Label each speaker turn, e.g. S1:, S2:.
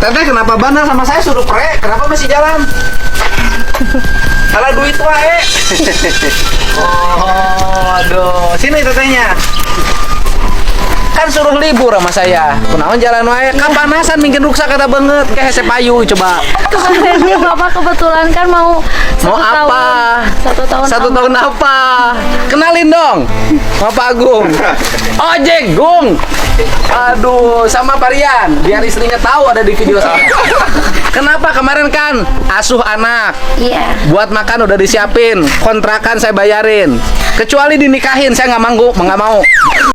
S1: Teteh kenapa bandel sama saya suruh pre? Kenapa masih jalan? Salah duit wae. Oh, aduh. Sini tetehnya. Kan suruh libur sama saya. Kunaon jalan wae? Kapanasan mungkin ruksa kata banget. Kayak hese payu coba.
S2: Kemarinnya Bapak kebetulan kan mau
S1: Mau apa?
S2: Satu tahun
S1: apa? Kenalin dong. Bapak Agung. Ojek Gung. Aduh, sama Parian. Biar istrinya tahu ada di video saya. Kenapa kemarin kan asuh anak?
S2: Iya.
S1: Buat makan udah disiapin, kontrakan saya bayarin. Kecuali dinikahin, saya nggak mau.